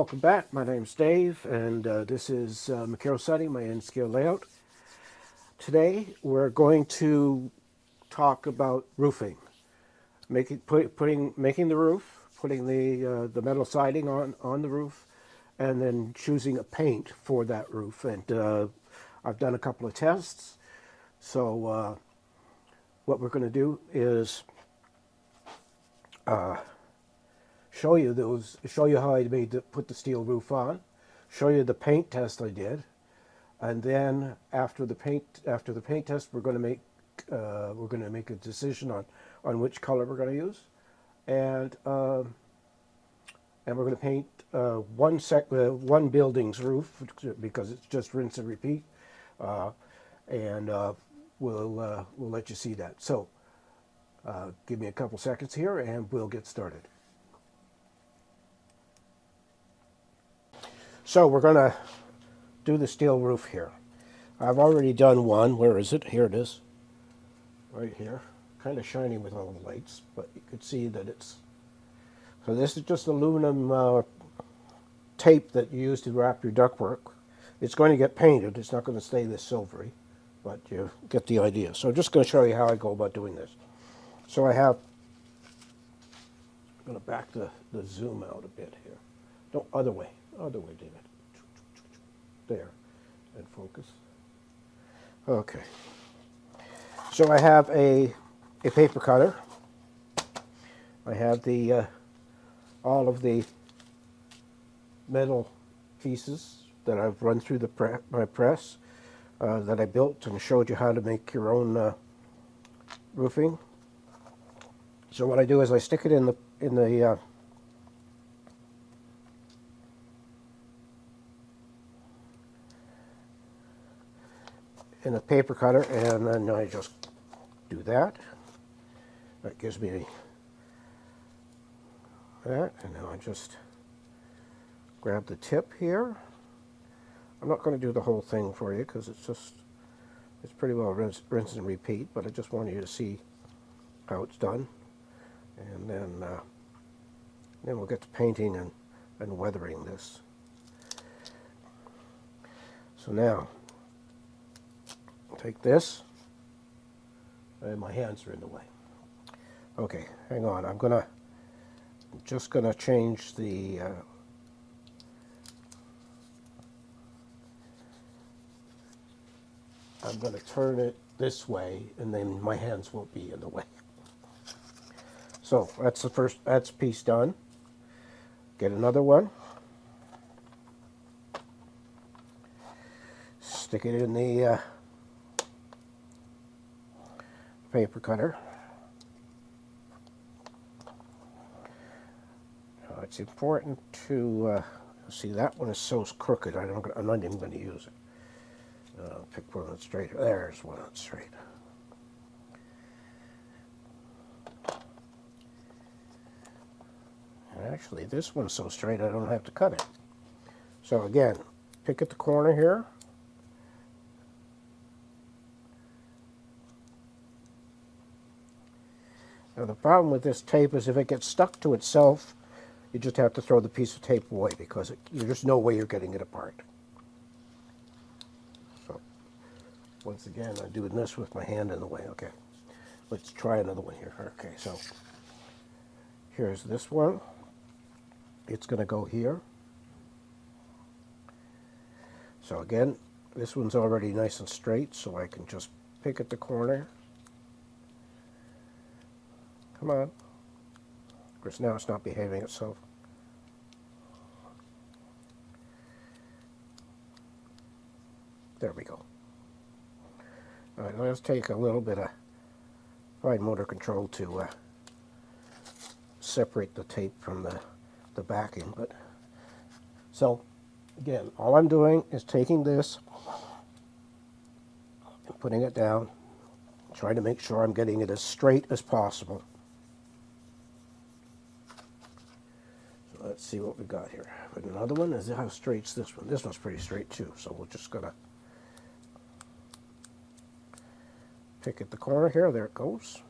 Welcome back. My name's Dave, and this is Macaro Setting, my N-scale layout. Today we're going to talk about roofing, making the roof, putting the metal siding on the roof, and then choosing a paint for that roof. And I've done a couple of tests. So what we're going to do is show you how I put the steel roof on, show you the paint test I did, and then after the paint test, we're going to make a decision on which color we're going to use, and we're going to paint one building's roof because it's just rinse and repeat, and we'll let you see that. So give me a couple seconds here, and we'll get started. So we're going to do the steel roof here. I've already done one. Where is it? Here it is. Right here. Kind of shiny with all the lights, but you could see that it's... So this is just aluminum tape that you use to wrap your ductwork. It's going to get painted. It's not going to stay this silvery, but you get the idea. So I'm just going to show you how I go about doing this. So I have... I'm going to back the zoom out a bit here. No, other way, David. There, and focus. Okay. So I have a paper cutter. I have the all of the metal pieces that I've run through my press that I built and showed you how to make your own roofing. So what I do is I stick it in a paper cutter, and then I just do that. That gives me that, and now I just grab the tip here. I'm not going to do the whole thing for you because it's pretty well rinse and repeat, but I just want you to see how it's done, and then we'll get to painting and weathering this. So now take this, and my hands are in the way. Okay, hang on. I'm just gonna change the I'm gonna turn it this way, and then my hands won't be in the way. So that's that's a piece done. Get another one. Stick it in the paper cutter. It's important to see that one is so crooked. I'm not even going to use it. Pick one that's straight. There's one that's straight. And actually, this one's so straight I don't have to cut it. So again, pick at the corner here. Now the problem with this tape is if it gets stuck to itself, you just have to throw the piece of tape away because there's no way you're getting it apart. So once again, I'm doing this with my hand in the way. Okay, let's try another one here. Okay, so here's this one. It's going to go here. So again, this one's already nice and straight, so I can just pick at the corner. Come on. Of course, now it's not behaving itself. There we go. All right, let's take a little bit of fine motor control to separate the tape from the backing. But so, again, all I'm doing is taking this and putting it down, trying to make sure I'm getting it as straight as possible. Let's see what we got here. But another one is how straight's this one. This one's pretty straight too, so we're just gonna pick at the corner here. There it goes.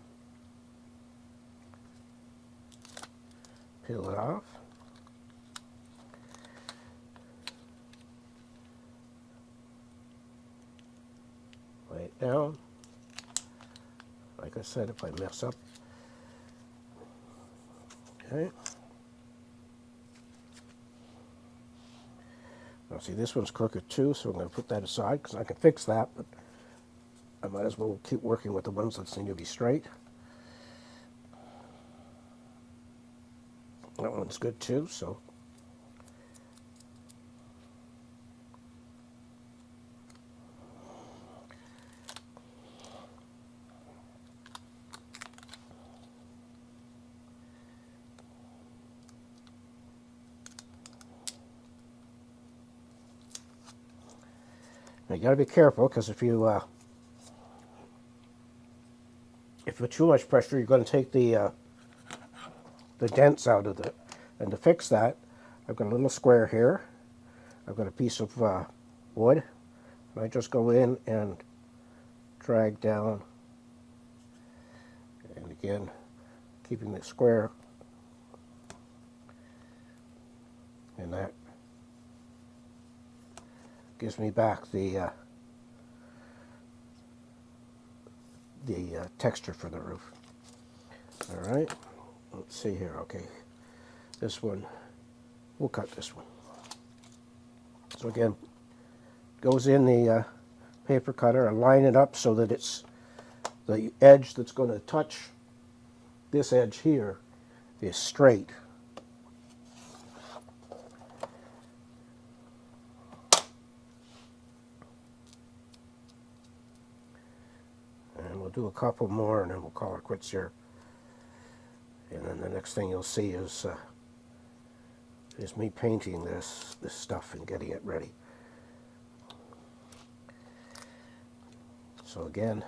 Peel it off. down. Like I said, if I mess up. Okay. Now see, this one's crooked too, so I'm going to put that aside because I can fix that, but I might as well keep working with the ones that seem to be straight. That one's good too, so. Now you got to be careful because if you put too much pressure, you're going to take the dents out of it. And to fix that, I've got a little square here. I've got a piece of wood. And I just go in and drag down. And again, keeping the square. And that gives me back the texture for the roof. All right, let's see here. Okay, this one, we'll cut this one. So again, goes in the paper cutter and line it up so that it's the edge that's going to touch this edge here is straight. Do a couple more and then we'll call it quits here. And then the next thing you'll see is me painting this stuff and getting it ready. So again,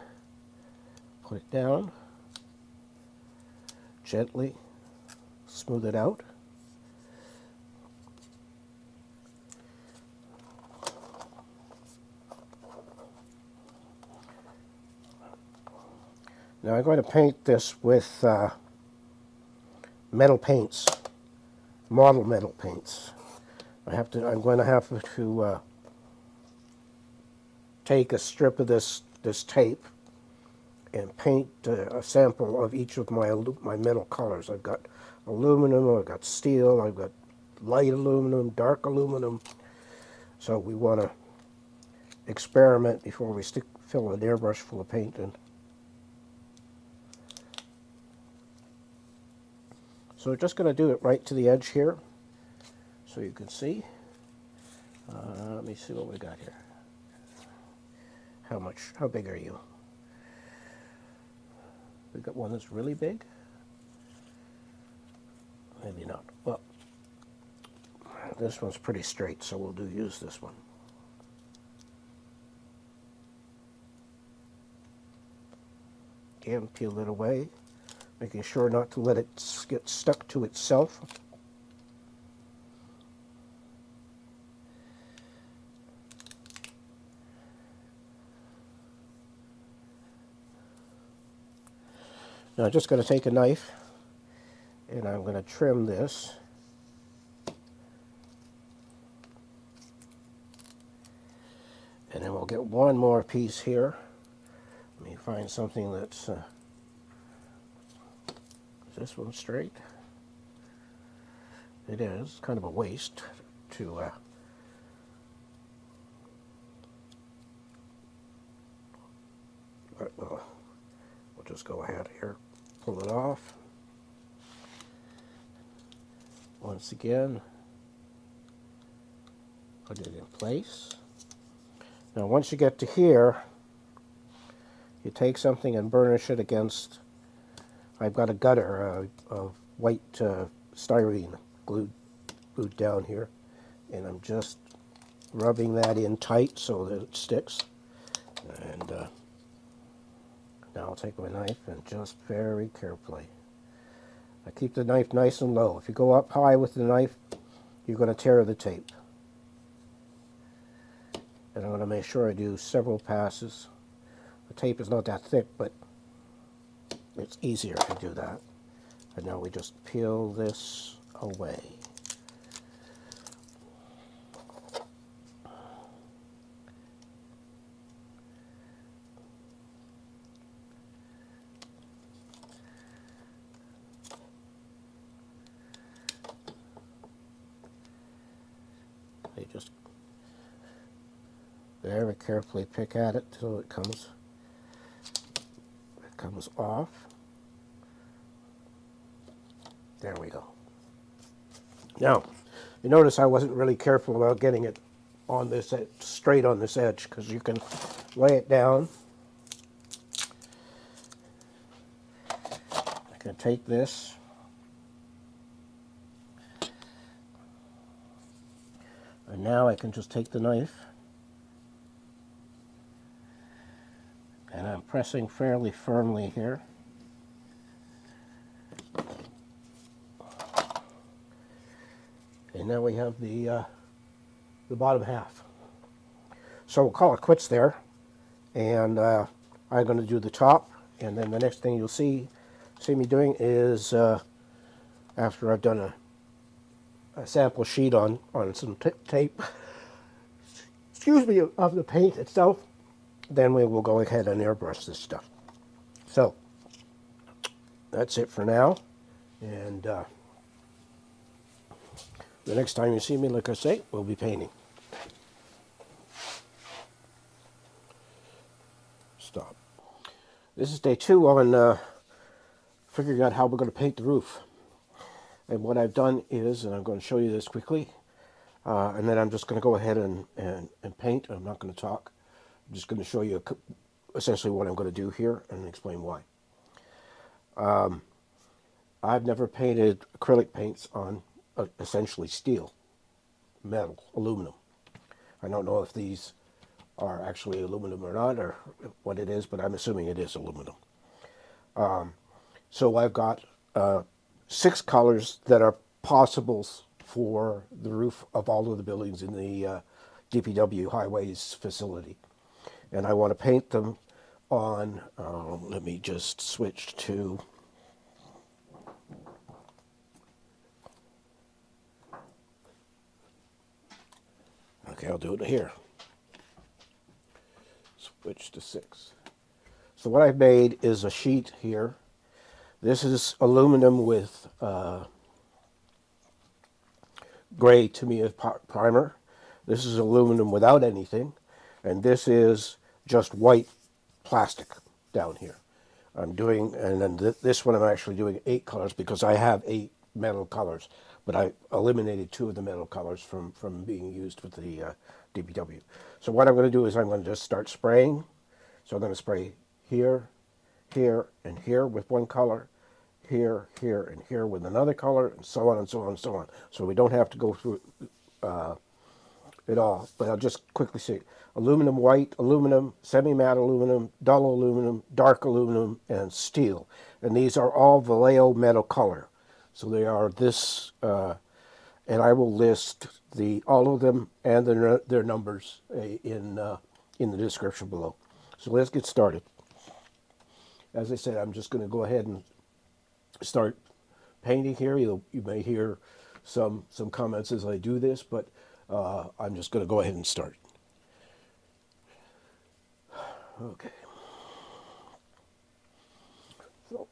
put it down, gently smooth it out. Now I'm going to paint this with metal paints, model metal paints. I'm going to have to take a strip of this tape and paint a sample of each of my metal colors. I've got aluminum, I've got steel, I've got light aluminum, dark aluminum. So we want to experiment before we fill an airbrush full of paint in. So we're just going to do it right to the edge here, so you can see. Let me see what we got here. How big are you? We got one that's really big? Maybe not. Well, this one's pretty straight, so we'll use this one. Again, peel it away, making sure not to let it get stuck to itself. Now I'm just going to take a knife and I'm going to trim this. And then we'll get one more piece here. Let me find something that's... is this one straight? It is. Kind of a waste to... we'll just go ahead here, pull it off. Once again, put it in place. Now once you get to here, you take something and burnish it against, I've got a gutter of white styrene glued down here, and I'm just rubbing that in tight so that it sticks. And now I'll take my knife and just very carefully, I keep the knife nice and low. If you go up high with the knife, you're going to tear the tape. And I'm going to make sure I do several passes. The tape is not that thick, but it's easier to do that. And now we just peel this away. very carefully pick at it till it comes off. There we go. Now, you notice I wasn't really careful about getting it on this straight on this edge, because you can lay it down. I can take this and now I can just take the knife, and I'm pressing fairly firmly here. And now we have the bottom half. So we'll call it quits there, and I'm going to do the top, and then the next thing you'll see me doing is after I've done a sample sheet on some tape, excuse me, of the paint itself, then we will go ahead and airbrush this stuff. So that's it for now, and the next time you see me, like I say, we'll be painting. Stop. This is day 2 on figuring out how we're going to paint the roof. And what I've done is, and I'm going to show you this quickly, and then I'm just going to go ahead and paint. I'm not going to talk. I'm just going to show you essentially what I'm going to do here and explain why. I've never painted acrylic paints on essentially steel, metal, aluminum. I don't know if these are actually aluminum or not, or what it is, but I'm assuming it is aluminum. So I've got 6 colors that are possibles for the roof of all of the buildings in the DPW highways facility. And I want to paint them on, let me just switch to, okay, I'll do it here. Switch to 6. So what I've made is a sheet here. This is aluminum with gray tamiya primer. This is aluminum without anything. And this is just white plastic down here. I'm doing, and then this one I'm actually doing 8 colors because I have 8 metal colors. But I eliminated 2 of the metal colors from being used with the DPW. So what I'm going to do is I'm going to just start spraying. So I'm going to spray here, here, and here with one color, here, here, and here with another color, and so on and so on and so on. So we don't have to go through it all. But I'll just quickly say aluminum white, aluminum, semi-matte aluminum, dull aluminum, dark aluminum, and steel. And these are all Vallejo metal color. So they are this, and I will list all of them and their numbers in the description below. So let's get started. As I said, I'm just going to go ahead and start painting here. You may hear some comments as I do this, but I'm just going to go ahead and start. Okay. So.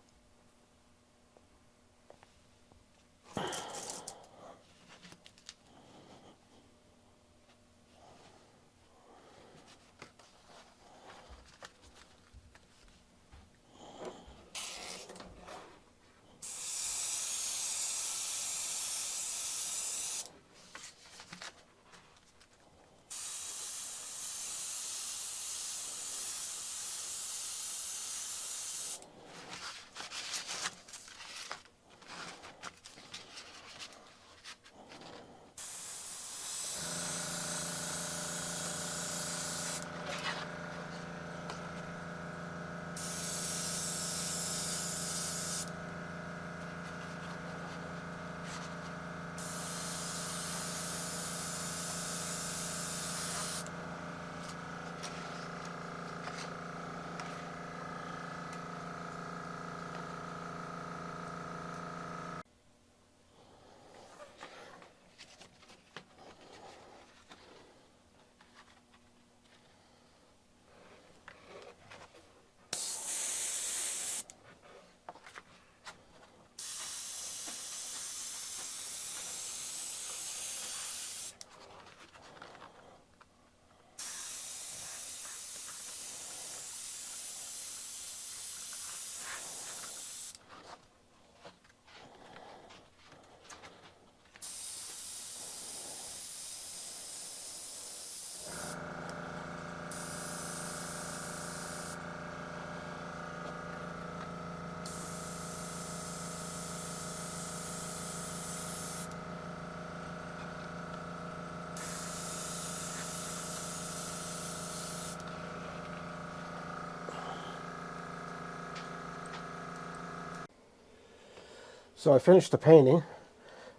So I finished the painting,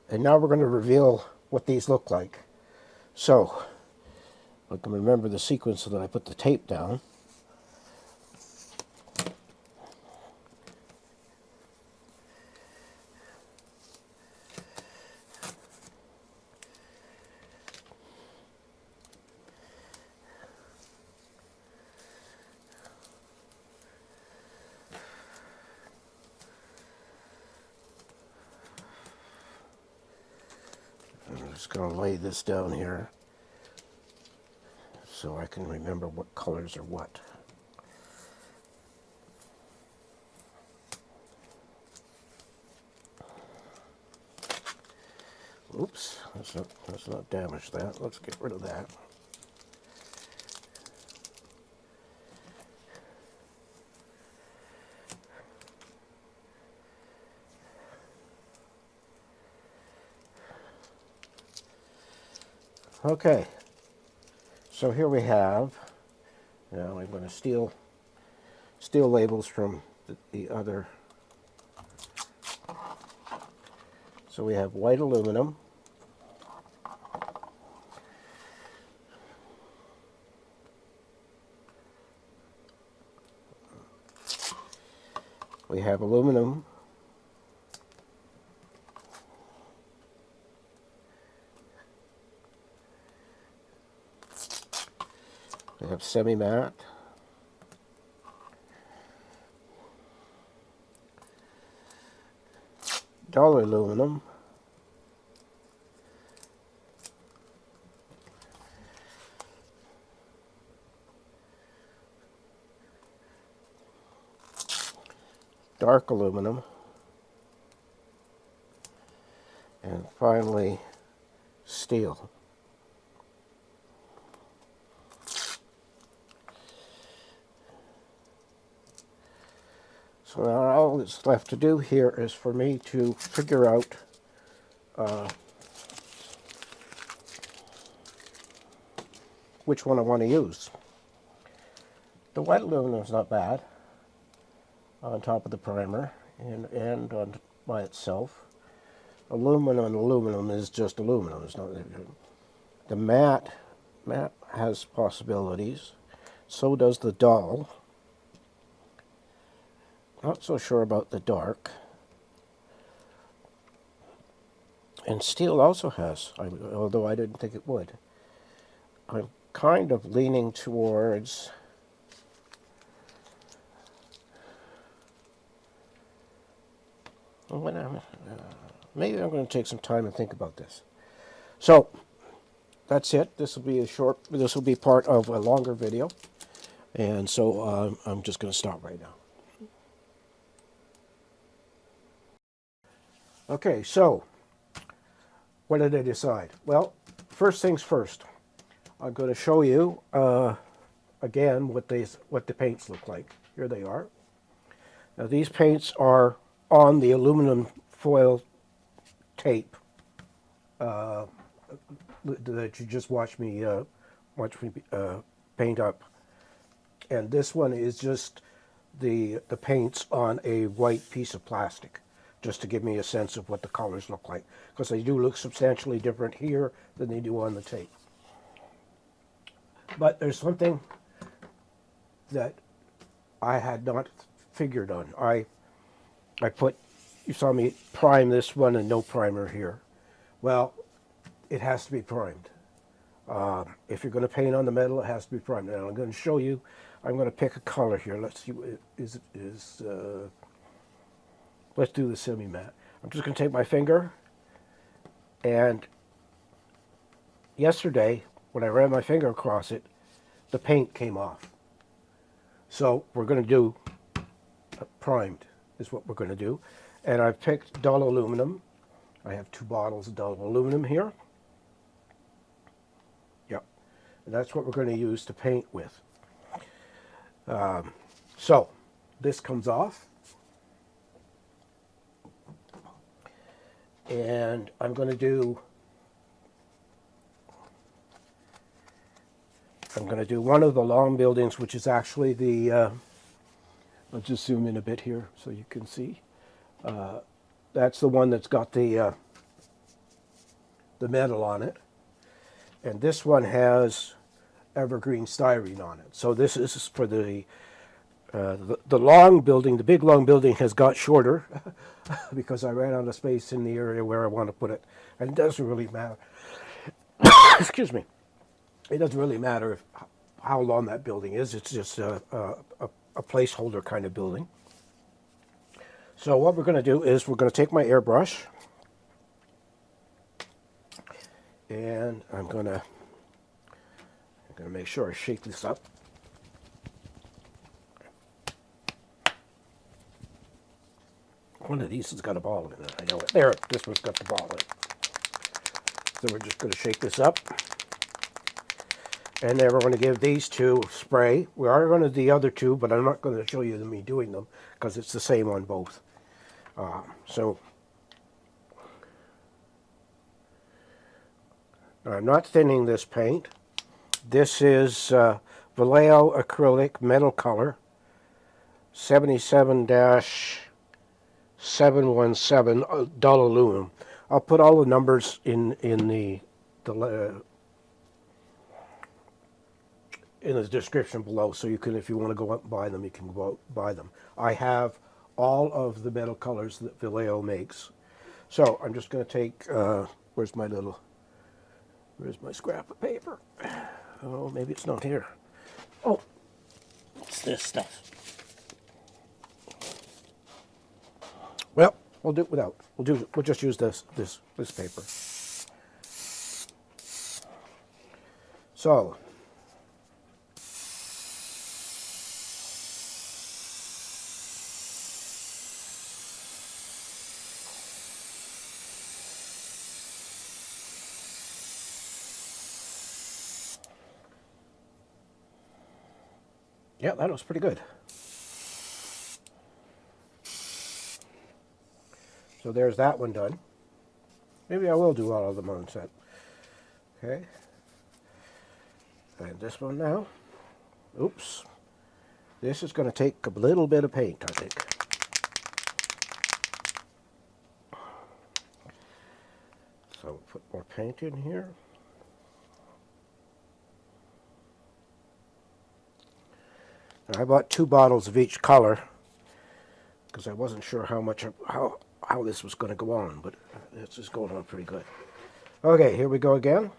and now we're going to reveal what these look like. So I can remember the sequence so that I put the tape down. I'm just going to lay this down here so I can remember what colors are what. Oops, let's not damage that. Let's get rid of that. Okay, so here we have, now I'm going to steal labels from the other. So we have white aluminum, we have aluminum, we have semi-matte, dull aluminum, dark aluminum, and finally steel. So now all that's left to do here is for me to figure out which one I want to use. The white aluminum is not bad on top of the primer and on by itself. Aluminum is just aluminum. It's not the matte has possibilities. So does the dull. Not so sure about the dark. And steel also has, although I didn't think it would. I'm kind of leaning towards maybe I'm going to take some time and think about this. So that's it. This will be part of a longer video, and so I'm just going to stop right now. Okay, so what did I decide? Well, first things first. I'm going to show you again what the paints look like. Here they are. Now these paints are on the aluminum foil tape that you just watched me paint up, and this one is just the paints on a white piece of plastic, just to give me a sense of what the colors look like, because they do look substantially different here than they do on the tape. But there's something that I had not figured on. You saw me prime this one and no primer here. Well, it has to be primed. If you're going to paint on the metal, it has to be primed. Now I'm going to show you. I'm going to pick a color here. Let's see what it is. Let's do the semi-matte. I'm just going to take my finger, and yesterday when I ran my finger across it, the paint came off. So we're going to do primed is what we're going to do. And I've picked dull aluminum. I have 2 bottles of dull aluminum here. Yep. And that's what we're going to use to paint with. So this comes off. And I'm going to do one of the long buildings, which is actually the, I'll just zoom in a bit here so you can see. That's the one that's got the metal on it. And this one has evergreen styrene on it. So this is for the long building. The big long building has got shorter because I ran out of space in the area where I want to put it. And it doesn't really matter. Excuse me. It doesn't really matter how long that building is. It's just a placeholder kind of building. So what we're going to do is we're going to take my airbrush, and I'm going to make sure I shake this up. One of these has got a ball in it. I know it. There, this one's got the ball in it. So we're just going to shake this up. And then we're going to give these two spray. We are going to do the other two, but I'm not going to show you me doing them because it's the same on both. So I'm not thinning this paint. This is Vallejo acrylic metal color 77-717 Dull Alum. I'll put all the numbers in the description below, so you can, if you want to go out and buy them, you can go out and buy them. I have all of the metal colors that Vallejo makes. So I'm just going to take, where's my scrap of paper? Oh, maybe it's not here. Oh, it's this stuff. Well, we'll do it without. We'll just use this paper. So yeah, that was pretty good. So there's that one done. Maybe I will do all of them on set. Okay. And this one now. Oops. This is going to take a little bit of paint, I think. So put more paint in here. I bought 2 bottles of each color because I wasn't sure how this was going to go on, but it's just going on pretty good. Okay, here we go again.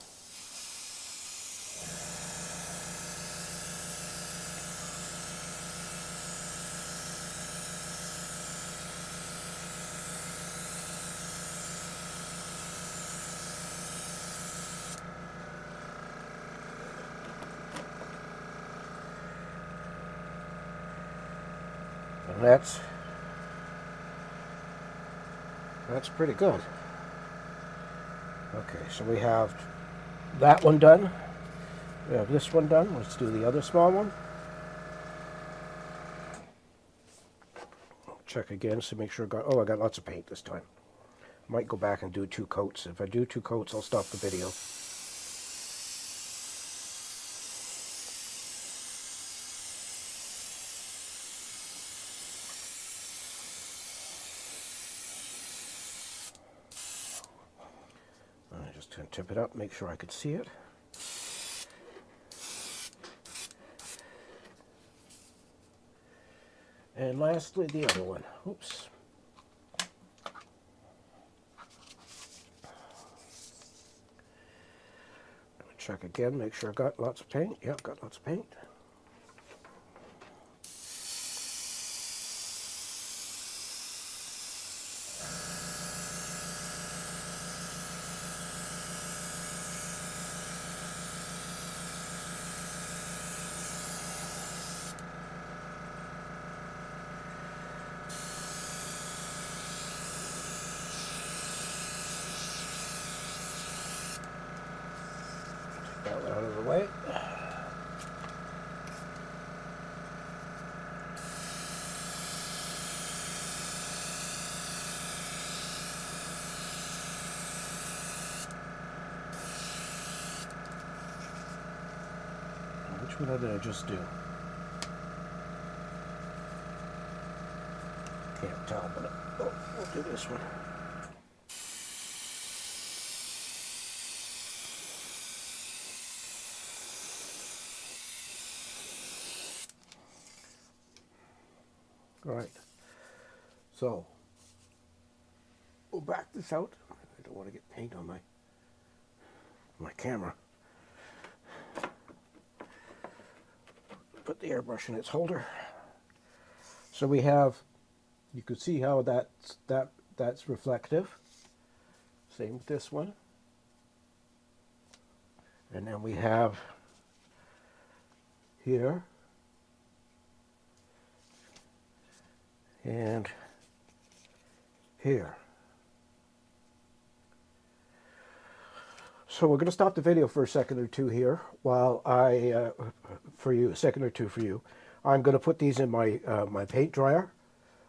And that's pretty good. Okay, so we have that one done. We have this one done. Let's do the other small one. Check again to make sure I got lots of paint this time. Might go back and do 2 coats. If I do 2 coats, I'll stop the video. Going to tip it up, make sure I could see it. And lastly, the other one. Oops. Check again, make sure I got lots of paint. Yep, got lots of paint. That one out of the way. Which one did I just do? Can't tell, but we'll do this one. All right, so we'll back this out. I don't want to get paint on my camera. Put the airbrush in its holder. So we have, you can see how that's reflective. Same with this one. And then we have here and here. So we're going to stop the video for a second or two here while I, a second or two for you. I'm going to put these in my my paint dryer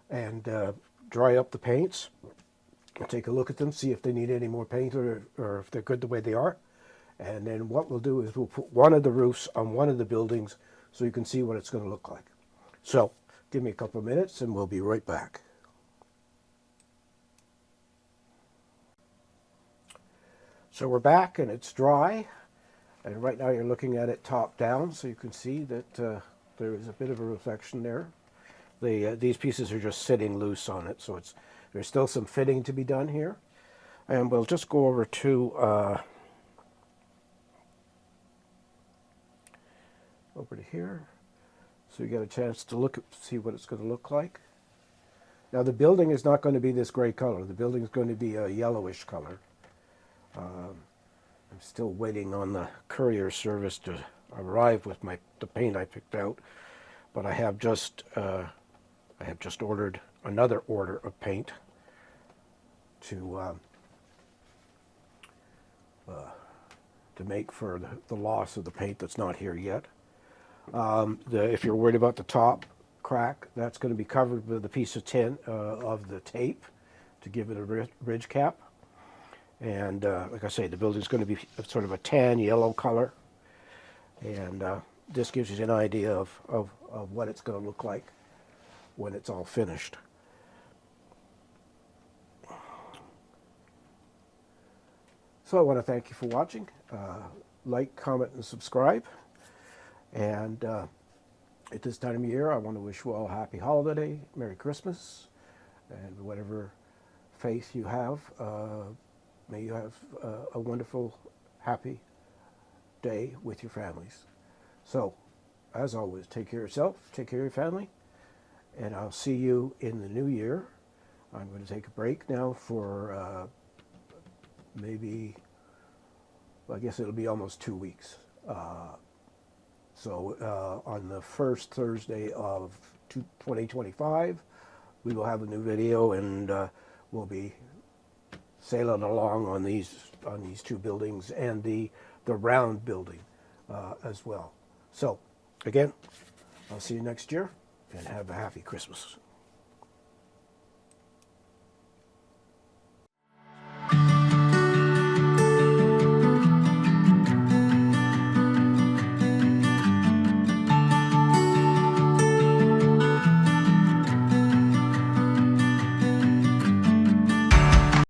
and dry up the paints. I'll take a look at them, see if they need any more paint or if they're good the way they are. And then what we'll do is we'll put one of the roofs on one of the buildings so you can see what it's going to look like. So give me a couple of minutes and we'll be right back. So we're back and it's dry, and right now you're looking at it top down, so you can see that there is a bit of a reflection there. These pieces are just sitting loose on it, so there's still some fitting to be done here. And we'll just go over to here, so you get a chance to see what it's going to look like. Now the building is not going to be this gray color. The building is going to be a yellowish color. I'm still waiting on the courier service to arrive with the paint I picked out, but I have just ordered another order of paint to make for the loss of the paint that's not here yet. If you're worried about the top crack, that's going to be covered with a piece of tin of the tape to give it a ridge cap. And like I say, the building's going to be sort of a tan yellow color, and this gives you an idea of what it's going to look like when it's all finished. So I want to thank you for watching. Like, comment, and subscribe. And at this time of year, I want to wish you all a happy holiday, Merry Christmas, and whatever faith you have, may you have a wonderful, happy day with your families. So, as always, take care of yourself, take care of your family, and I'll see you in the new year. I'm going to take a break now for maybe, well, I guess it'll be almost 2 weeks. So on the first Thursday of 2025, we will have a new video, and we'll be sailing along on these two buildings and the round building as well. So again, I'll see you next year, and have a happy Christmas.